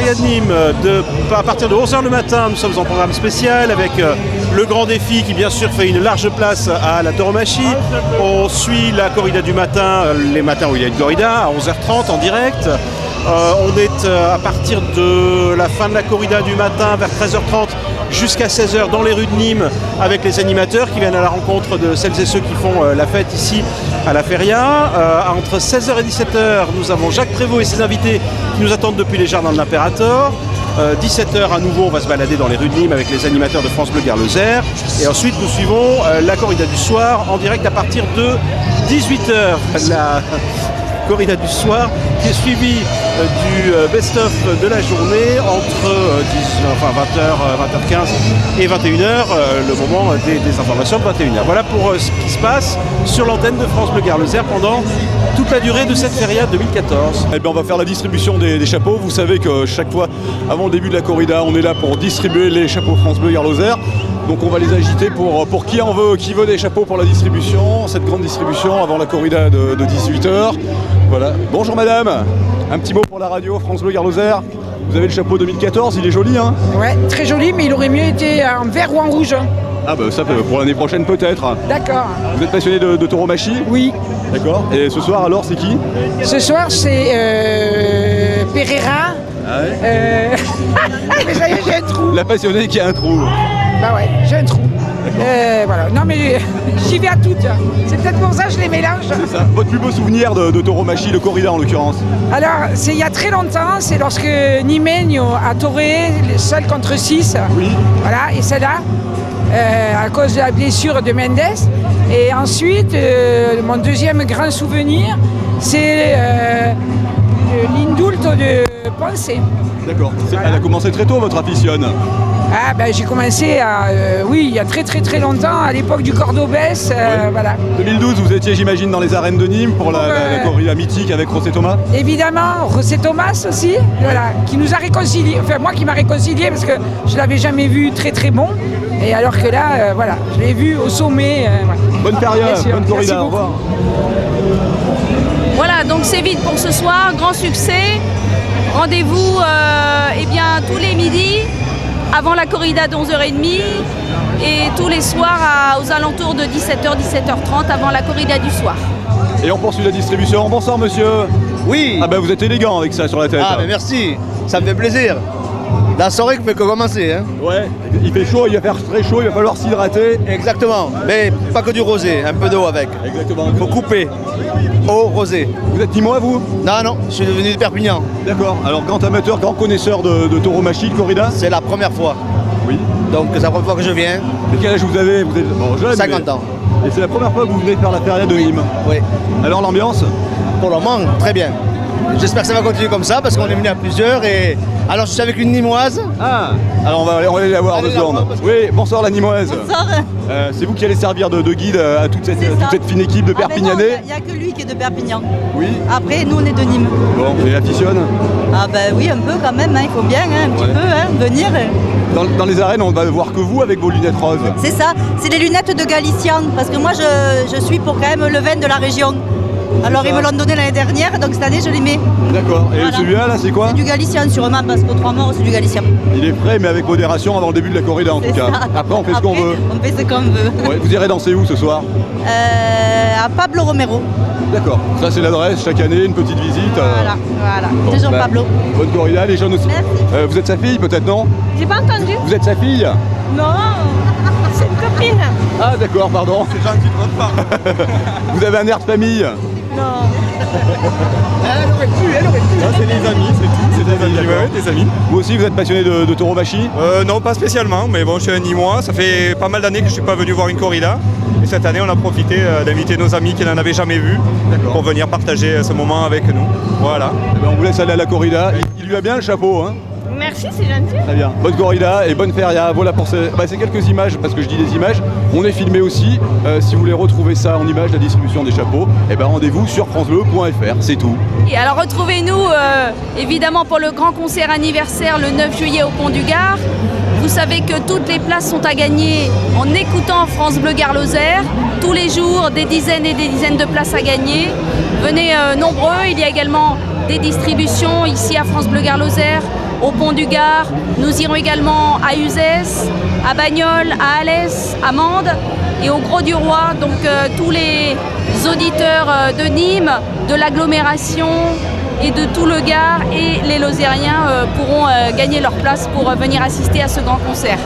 feria de Nîmes, à partir de 11h le matin, nous sommes en programme spécial avec le grand défi qui bien sûr fait une large place à la tauromachie. On suit la corrida du matin, les matins où il y a une corrida, à 11h30 en direct. On est à partir de la fin de la corrida du matin, vers 13h30, jusqu'à 16h dans les rues de Nîmes avec les animateurs qui viennent à la rencontre de celles et ceux qui font la fête ici à la feria. Entre 16h et 17h, nous avons Jacques Prévost et ses invités qui nous attendent depuis les jardins de l'Impérator. 17h à nouveau, on va se balader dans les rues de Nîmes avec les animateurs de France Bleu Gard-Lozère. Et ensuite, nous suivons la corrida du soir en direct à partir de 18h. La corrida du soir qui est suivie du best-of de la journée entre 20h, 20h15 et 21h, le moment des informations de 21h. Voilà pour ce qui se passe sur l'antenne de France Bleu Gard-Lozère pendant toute la durée de cette feria 2014. Eh bien, on va faire la distribution des chapeaux. Vous savez que chaque fois, avant le début de la corrida, on est là pour distribuer les chapeaux France Bleu Gard-Lozère. Donc on va les agiter pour qui en veut, qui veut des chapeaux pour la distribution, cette grande distribution avant la corrida de 18h. Voilà. Bonjour madame, un petit mot pour la radio France Bleu Gard-Lozère. Vous avez le chapeau 2014, il est joli hein? Ouais, très joli, mais il aurait mieux été en vert ou en rouge. Ah bah ça pour l'année prochaine peut-être. D'accord. Vous êtes passionné de tauromachie? Oui. D'accord. Et ce soir alors c'est qui? Ce soir c'est Pereira. Ah ouais. Mais ça y est, j'ai un trou. La passionnée qui a un trou. Bah ouais, j'ai un trou. Voilà. Non mais j'y vais à toutes. C'est peut-être pour ça que je les mélange. C'est ça. Votre plus beau souvenir de tauromachie, de corrida en l'occurrence? Alors, c'est il y a très longtemps, c'est lorsque Nimeño a tauré seul contre 6. Oui. Voilà, et celle-là, à cause de la blessure de Mendes. Et ensuite, mon deuxième grand souvenir, c'est l'indulto de Ponce. D'accord. Elle a commencé très tôt votre aficionne? Ah ben j'ai commencé oui, il y a très longtemps, à l'époque du Cordobès, voilà. 2012, vous étiez j'imagine dans les arènes de Nîmes pour la corrida mythique avec José Thomas? Évidemment, José Thomas aussi, voilà, qui nous a réconciliés, enfin moi qui m'a réconcilié parce que je l'avais jamais vu très bon, et alors que là, voilà, je l'ai vu au sommet. Voilà. Bonne période, bonne corrida, au revoir. Voilà, donc c'est vite pour ce soir, grand succès. Rendez-vous eh bien, tous les midis, avant la corrida de 11h30 et tous les soirs aux alentours de 17h, 17h30 avant la corrida du soir. Et on poursuit la distribution. Bonsoir monsieur. Oui. Ah ben vous êtes élégant avec ça sur la tête. Ah ben merci, ça me fait plaisir. La soirée ne fait que commencer. Hein. Ouais, il fait chaud, il va faire très chaud, il va falloir s'hydrater. Exactement, mais pas que du rosé, un peu d'eau avec. Exactement. Il faut couper. Eau, rosé. Vous êtes Nîmois vous? Non, je suis devenu de Perpignan. D'accord. Alors grand amateur, grand connaisseur de tauromachie, de corrida? C'est la première fois. Oui. Donc c'est la première fois que je viens. Mais quel âge vous avez? Vous êtes bon, jeune? 50 ans. Et c'est la première fois que vous venez faire la feria de Nîmes? Oui. Alors l'ambiance? Pour le moment, très bien. J'espère que ça va continuer comme ça parce qu'on est venu à plusieurs et... Alors je suis avec une Nîmoise. Ah. Alors on va aller la voir 2 secondes. Oui, bonsoir la Nîmoise. Bonsoir. C'est vous qui allez servir de guide à toute cette fine équipe de Perpignanais? Il n'y a que lui qui est de Perpignan. Oui. Après, nous, on est de Nîmes. Bon, et afficionne? Ah ben oui, un peu quand même, hein, il faut bien, hein, un petit peu, hein, venir. Dans les arènes, on va voir que vous avec vos lunettes roses. C'est ça, c'est les lunettes de Galician, parce que moi, je suis pour quand même le vin de la région. Alors ils me l'ont donné l'année dernière, donc cette année je les mets. D'accord, et voilà. Celui-là là c'est quoi? C'est du Galician sûrement, parce qu'aux 3 morts c'est du Galician. Il est frais mais avec modération avant le début de la corrida en tout cas. Ça. Après on fait ce qu'on veut. On fait ce qu'on veut. Ouais, vous irez danser où ce soir? À Pablo Romero. D'accord, ça c'est l'adresse, chaque année une petite visite. Voilà, Bon, toujours Pablo. Bonne corrida, les jeunes aussi. Merci. Vous êtes sa fille peut-être non? J'ai pas entendu. Vous êtes sa fille? Non, c'est une copine. Ah d'accord, pardon. C'est gentil de votre part. Vous avez un air de famille? Non. Elle aurait pu. C'est des amis, c'est tout. C'est des amis, ouais, des amis. Vous aussi, vous êtes passionné de tauromachie? Non, pas spécialement, mais bon, je suis un Nîmois. Ça fait pas mal d'années que je ne suis pas venu voir une corrida. Et cette année, on a profité d'inviter nos amis qui n'en avaient jamais vu pour venir partager ce moment avec nous. Voilà. Eh ben, on vous laisse aller à la corrida. Il lui a bien le chapeau, hein? Merci, c'est gentil. Très bien. Bonne corrida et bonne feria. Voilà pour ces quelques images, parce que je dis des images. On est filmé aussi. Si vous voulez retrouver ça en images, la distribution des chapeaux, eh ben rendez-vous sur francebleu.fr. C'est tout. Et alors retrouvez-nous évidemment pour le grand concert anniversaire le 9 juillet au Pont du Gard. Vous savez que toutes les places sont à gagner en écoutant France Bleu Gard-Lozère. Tous les jours, des dizaines et des dizaines de places à gagner. Venez nombreux. Il y a également des distributions ici à France Bleu Gard-Lozère, au Pont du Gard. Nous irons également à Uzès, à Bagnoles, à Alès, à Mende et au Grau-du-Roi. Donc tous les auditeurs de Nîmes, de l'agglomération et de tout le Gard et les Lozériens pourront gagner leur place pour venir assister à ce grand concert.